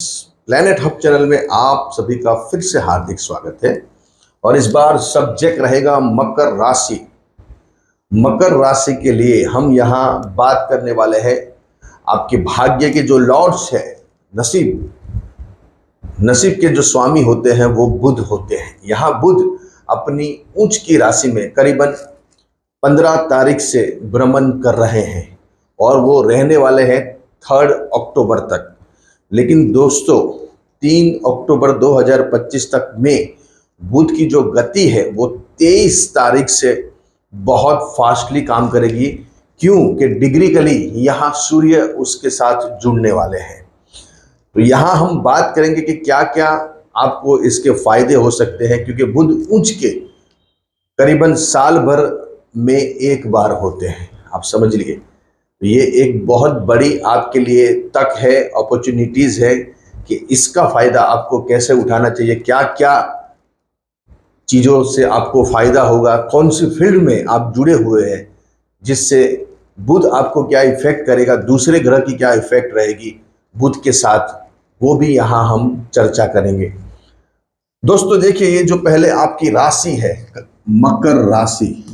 Planet hub channel में आप सभी का फिर से हार्दिक स्वागत है। और इस बार सब्जेक्ट रहेगा मकर राशि। मकर राशि के लिए हम यहाँ बात करने वाले हैं आपके भाग्य के जो लॉर्ड्स है, नसीब के जो स्वामी होते हैं वो बुध होते हैं। यहाँ बुध अपनी उच्च की राशि में करीबन 15 तारीख से भ्रमण कर रहे हैं और वो रहने वाले हैं 3 अक्टूबर तक। लेकिन दोस्तों 3 अक्टूबर 2025 तक में बुध की जो गति है वो 23 तारीख से बहुत फास्टली काम करेगी। क्यों कि डिग्रिकली यहाँ सूर्य उसके साथ जुड़ने वाले हैं। तो यहाँ हम बात करेंगे कि क्या क्या आपको इसके फायदे हो सकते हैं, क्योंकि बुध उच्च के करीबन साल भर में एक बार होते हैं, आप समझ लीजिए। तो ये एक बहुत बड़ी आपके लिए तक है, अपॉर्चुनिटीज है कि इसका फायदा आपको कैसे उठाना चाहिए, क्या क्या चीज़ों से आपको फायदा होगा, कौन सी फील्ड में आप जुड़े हुए हैं, जिससे बुध आपको क्या इफेक्ट करेगा, दूसरे ग्रह की क्या इफेक्ट रहेगी बुध के साथ, वो भी यहाँ हम चर्चा करेंगे। दोस्तों देखिए, ये जो पहले आपकी राशि है मकर राशि,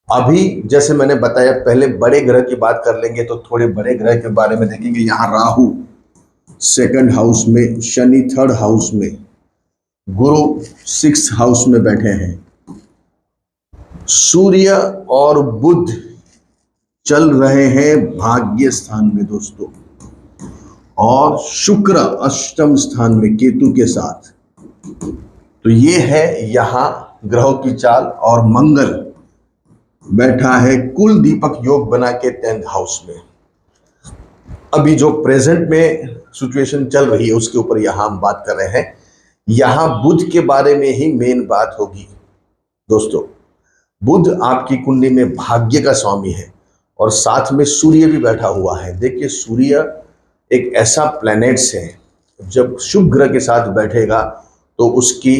अभी जैसे मैंने बताया पहले बड़े ग्रह की बात कर लेंगे तो थोड़े बड़े ग्रह के बारे में देखेंगे। यहाँ राहु 2nd हाउस में, शनि 3rd हाउस में, गुरु 6th हाउस में बैठे हैं, सूर्य और बुध चल रहे हैं भाग्य स्थान में दोस्तों, और शुक्र अष्टम स्थान में केतु के साथ। तो ये है यहाँ ग्रहों की चाल। और मंगल बैठा है कुल दीपक योग बना के 10th हाउस में। अभी जो प्रेजेंट में सिचुएशन चल रही है उसके ऊपर यहाँ हम बात कर रहे हैं। यहाँ बुध के बारे में ही मेन बात होगी दोस्तों। बुध आपकी कुंडली में भाग्य का स्वामी है और साथ में सूर्य भी बैठा हुआ है। देखिए, सूर्य एक ऐसा प्लैनेट्स है, जब शुभ ग्रह के साथ बैठेगा तो उसकी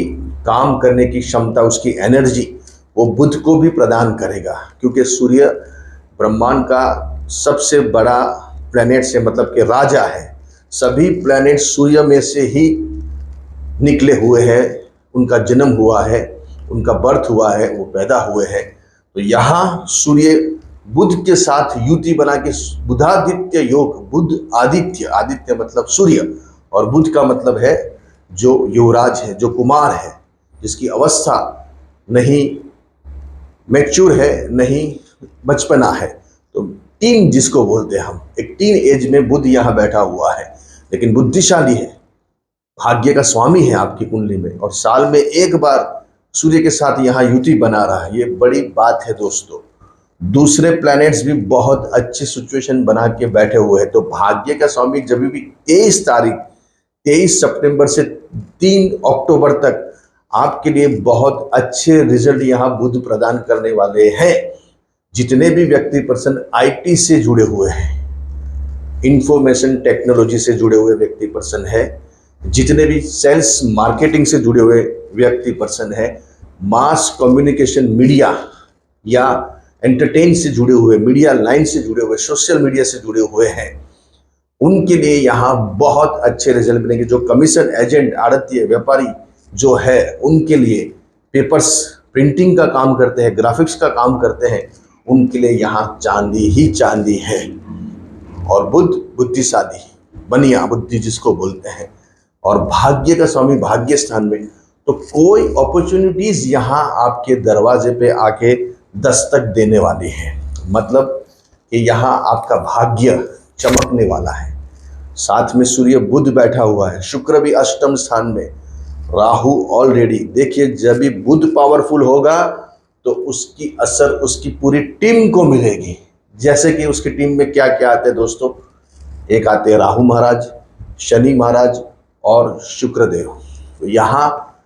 काम करने की क्षमता, उसकी एनर्जी वो बुध को भी प्रदान करेगा, क्योंकि सूर्य ब्रह्मांड का सबसे बड़ा प्लैनेट से, मतलब कि राजा है। सभी प्लैनेट सूर्य में से ही निकले हुए हैं, उनका जन्म हुआ है, उनका बर्थ हुआ है, वो पैदा हुए हैं। तो यहाँ सूर्य बुध के साथ युति बना के बुधादित्य योग, बुध आदित्य, आदित्य मतलब सूर्य, और बुध का मतलब है जो युवराज है, जो कुमार है, जिसकी अवस्था नहीं मैच्योर है, नहीं बचपना है। तो टीन जिसको बोलते हैं हम, एक टीन एज में बुध यहाँ बैठा हुआ है, लेकिन बुद्धिशाली है, भाग्य का स्वामी है आपकी कुंडली में, और साल में एक बार सूर्य के साथ यहाँ युति बना रहा है। ये बड़ी बात है दोस्तों। दूसरे प्लैनेट्स भी बहुत अच्छी सिचुएशन बना के बैठे हुए हैं। तो भाग्य का स्वामी जब भी 23 सितंबर से 3 अक्टूबर तक आपके लिए बहुत अच्छे रिजल्ट यहाँ बुध प्रदान करने वाले हैं। जितने भी व्यक्ति पर्सन आईटी से जुड़े हुए हैं, इंफॉर्मेशन टेक्नोलॉजी से जुड़े हुए व्यक्ति पर्सन है, जितने भी सेल्स मार्केटिंग से जुड़े हुए व्यक्ति पर्सन है, मास कम्युनिकेशन मीडिया या एंटरटेन से जुड़े हुए, मीडिया लाइन से जुड़े हुए, सोशल मीडिया से जुड़े हुए हैं, उनके लिए यहाँ बहुत अच्छे रिजल्ट मिलेंगे। जो कमीशन एजेंट, आड़तिये, व्यापारी जो है, उनके लिए पेपर्स प्रिंटिंग का काम करते हैं, ग्राफिक्स का काम करते हैं, उनके लिए यहाँ चांदी ही चांदी है। और बुध बुद्धिशाली, बनिया बुद्धि जिसको बोलते हैं, और भाग्य का स्वामी भाग्य स्थान में, तो कोई अपॉर्चुनिटीज यहाँ आपके दरवाजे पे आके दस्तक देने वाली है। मतलब कि यहाँ आपका भाग्य चमकने वाला है। साथ में सूर्य बुध बैठा हुआ है, शुक्र भी अष्टम स्थान में, राहु ऑलरेडी। देखिए, जब भी बुध पावरफुल होगा तो उसकी असर उसकी पूरी टीम को मिलेगी। जैसे कि उसकी टीम में क्या क्या आते हैं दोस्तों, एक आते हैं राहु महाराज, शनि महाराज और शुक्रदेव। तो यहाँ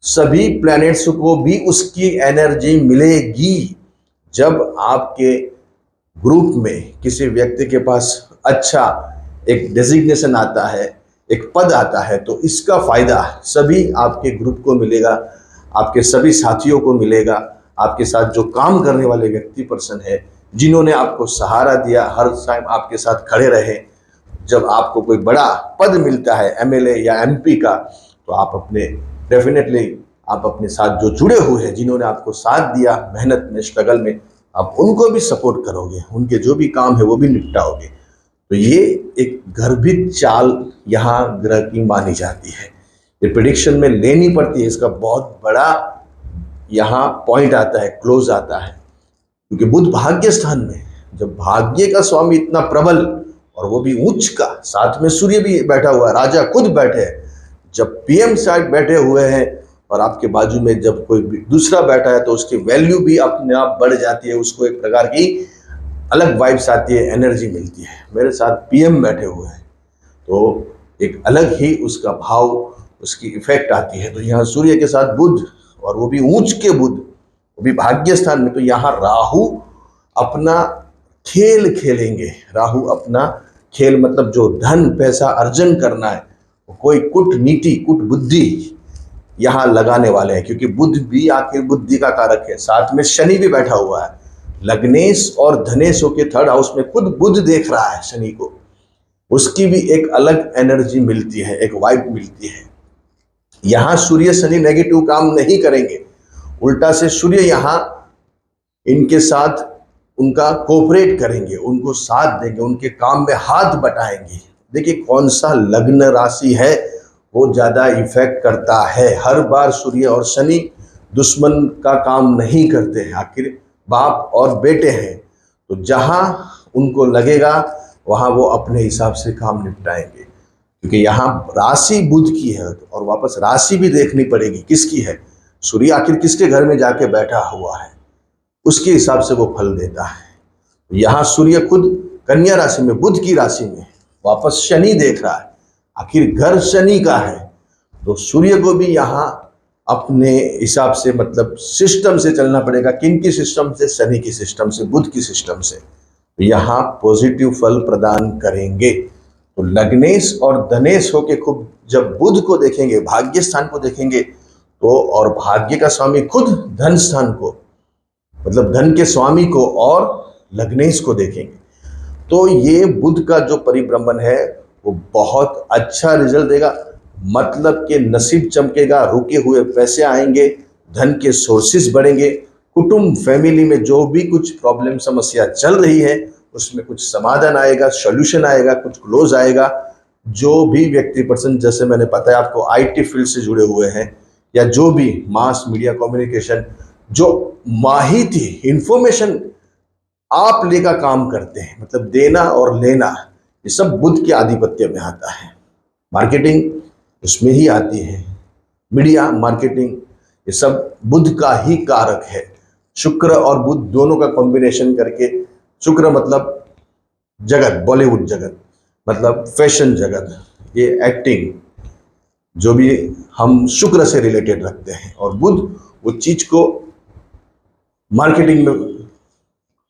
सभी प्लैनेट्स को भी उसकी एनर्जी मिलेगी। जब आपके ग्रुप में किसी व्यक्ति के पास अच्छा एक डेजिग्नेशन आता है, एक पद आता है, तो इसका फायदा सभी आपके ग्रुप को मिलेगा, आपके सभी साथियों को मिलेगा, आपके साथ जो काम करने वाले व्यक्ति पर्सन है, जिन्होंने आपको सहारा दिया, हर टाइम आपके साथ खड़े रहे, जब आपको कोई बड़ा पद मिलता है एमएलए या एमपी का, तो आप अपने डेफिनेटली आप अपने साथ जो जुड़े हुए हैं, जिन्होंने आपको साथ दिया मेहनत में, स्ट्रगल में, आप उनको भी सपोर्ट करोगे, उनके जो भी काम है वो भी निपटाओगे। तो ये एक गर्भित चाल यहाँ ग्रह की मानी जाती है, ये प्रिडिक्शन में लेनी पड़ती है। इसका बहुत बड़ा यहाँ पॉइंट आता है, क्लोज आता है, क्योंकि बुध भाग्य स्थान में, जब भाग्य का स्वामी इतना प्रबल और वो भी उच्च का, साथ में सूर्य भी बैठा हुआ है, राजा खुद बैठे हैं, जब पीएम साइड बैठे हुए हैं और आपके बाजू में जब कोई दूसरा बैठा है, तो उसकी वैल्यू भी अपने आप बढ़ जाती है, उसको एक प्रकार की अलग वाइब्स आती है, एनर्जी मिलती है। मेरे साथ पीएम बैठे हुए हैं तो एक अलग ही उसका भाव, उसकी इफेक्ट आती है। तो यहाँ सूर्य के साथ बुध, और वो भी ऊंच के बुध, वो भी भाग्य स्थान में, तो यहाँ राहु अपना खेल खेलेंगे। राहु अपना खेल मतलब जो धन पैसा अर्जन करना है, कोई कूटनीति कुट बुद्धि यहाँ लगाने वाले हैं, क्योंकि बुध भी आखिर बुद्धि का कारक है। साथ में शनि भी बैठा हुआ है, लग्नेश और धनेश के थर्ड हाउस में खुद बुध देख रहा है शनि को, उसकी भी एक अलग एनर्जी मिलती है, एक वाइब मिलती है। यहाँ सूर्य शनि नेगेटिव काम नहीं करेंगे, उल्टा से सूर्य यहाँ इनके साथ उनका कोऑपरेट करेंगे, उनको साथ देंगे, उनके काम में हाथ बटाएंगे। देखिए कौन सा लग्न राशि है वो ज़्यादा इफेक्ट करता है। हर बार सूर्य और शनि दुश्मन का काम नहीं करते हैं, आखिर बाप और बेटे हैं, तो जहाँ उनको लगेगा वहाँ वो अपने हिसाब से काम निपटाएंगे। क्योंकि यहाँ राशि बुध की है, और वापस राशि भी देखनी पड़ेगी किसकी है। सूर्य आखिर किसके घर में जाके बैठा हुआ है, उसके हिसाब से वो फल देता है। यहाँ सूर्य खुद कन्या राशि में, बुध की राशि में, वापस शनि देख रहा है, आखिर घर शनि का है, तो सूर्य को भी यहाँ अपने हिसाब से मतलब सिस्टम से चलना पड़ेगा। किन की सिस्टम से? शनि की सिस्टम से, बुध की सिस्टम से। तो यहाँ पॉजिटिव फल प्रदान करेंगे। तो लग्नेश और धनेश होके खूब जब बुध को देखेंगे, भाग्य स्थान को देखेंगे, तो और भाग्य का स्वामी खुद धन स्थान को, मतलब धन के स्वामी को, और लग्नेश को देखेंगे, तो ये बुध का जो परिभ्रमण है वो बहुत अच्छा रिजल्ट देगा। मतलब कि नसीब चमकेगा, रुके हुए पैसे आएंगे, धन के सोर्सेस बढ़ेंगे, कुटुंब फैमिली में जो भी कुछ प्रॉब्लम समस्या चल रही है उसमें कुछ समाधान आएगा, सॉल्यूशन आएगा, कुछ क्लोज आएगा। जो भी व्यक्ति पर्सन, जैसे मैंने बताया आपको, आईटी फील्ड से जुड़े हुए हैं, या जो भी मास मीडिया कम्युनिकेशन, जो माहिती इंफॉर्मेशन आप लेकर काम करते हैं, मतलब देना और लेना, ये सब बुध के आधिपत्य में आता है। मार्केटिंग उसमें ही आती है, मीडिया मार्केटिंग, ये सब बुध का ही कारक है। शुक्र और बुध दोनों का कॉम्बिनेशन करके, शुक्र मतलब जगत, बॉलीवुड जगत, मतलब फैशन जगत, ये एक्टिंग, जो भी हम शुक्र से रिलेटेड रखते हैं, और बुध वो चीज को मार्केटिंग में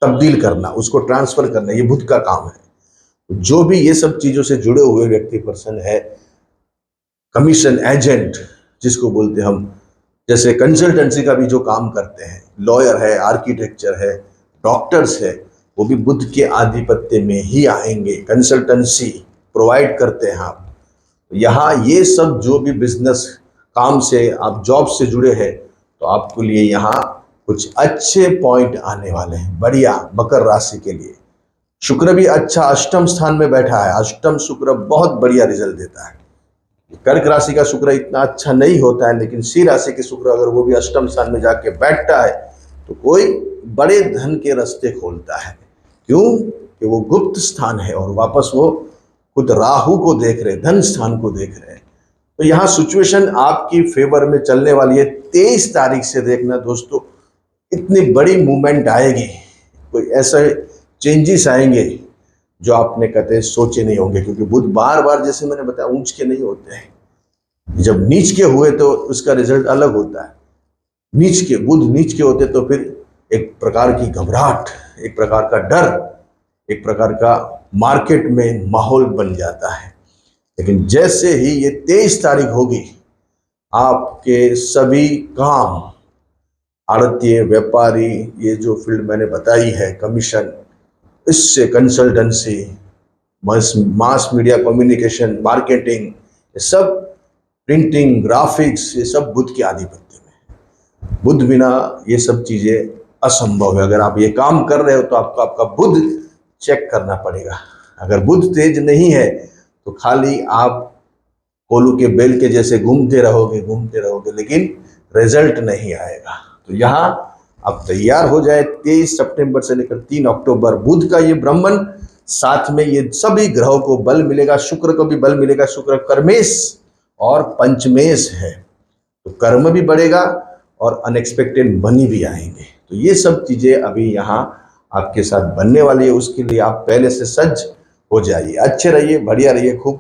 तब्दील करना, उसको ट्रांसफर करना, ये बुध का काम है। जो भी ये सब चीजों से जुड़े हुए व्यक्ति पर्सन है, कमीशन एजेंट जिसको बोलते हैं हम, जैसे कंसल्टेंसी का भी जो काम करते हैं, लॉयर है, आर्किटेक्चर है, डॉक्टर्स है, वो भी बुध के आधिपत्य में ही आएंगे। कंसल्टेंसी प्रोवाइड करते हैं आप। यहाँ ये सब जो भी बिजनेस काम से, आप जॉब से जुड़े हैं, तो आपके लिए यहाँ कुछ अच्छे पॉइंट आने वाले हैं, बढ़िया। मकर राशि के लिए शुक्र भी अच्छा अष्टम स्थान में बैठा है, अष्टम शुक्र बहुत बढ़िया रिजल्ट देता है। कर्क राशि का शुक्र इतना अच्छा नहीं होता है, लेकिन सिंह राशि के शुक्र अगर वो भी अष्टम स्थान में जाके बैठता है तो कोई बड़े धन के रास्ते खोलता है। क्यों? कि वो गुप्त स्थान है, और वापस वो खुद राहु को देख रहे, धन स्थान को देख रहे हैं। तो यहाँ सिचुएशन आपकी फेवर में चलने वाली है। 23 तारीख से देखना दोस्तों, इतनी बड़ी मूवमेंट आएगी, कोई ऐसे चेंजेस आएंगे जो आपने कतई सोचे नहीं होंगे। क्योंकि बुध बार बार, जैसे मैंने बताया, ऊंच के नहीं होते हैं, जब नीच के हुए तो उसका रिजल्ट अलग होता है। नीच के, बुध नीच के होते तो फिर एक प्रकार की घबराहट, एक प्रकार का डर, एक प्रकार का मार्केट में माहौल बन जाता है। लेकिन जैसे ही ये 23 तारीख होगी, आपके सभी काम, आड़तीय, व्यापारी, ये जो फील्ड मैंने बताई है, कमीशन, इससे consultancy, mass media communication, marketing, ये सब, प्रिंटिंग, ग्राफिक्स, ये सब बुध के आधिपत्य में है। बुध बिना ये सब चीजें असंभव है। अगर आप ये काम कर रहे हो तो आपको आपका बुध चेक करना पड़ेगा। अगर बुध तेज नहीं है तो खाली आप कोलू के बेल के जैसे घूमते रहोगे, लेकिन रिजल्ट नहीं आएगा। तो यहाँ आप तैयार हो जाए। 23 सितंबर से लेकर 3 अक्टूबर बुध का ये ब्रह्मन, साथ में ये सभी ग्रहों को बल मिलेगा। शुक्र को भी बल मिलेगा। शुक्र कर्मेश और पंचमेश है, तो कर्म भी बढ़ेगा और अनएक्सपेक्टेड मनी भी आएंगे। तो ये सब चीजें अभी यहाँ आपके साथ बनने वाली है। उसके लिए आप पहले से सज्ज हो जाइए। अच्छे रहिए, बढ़िया रहिए, खूब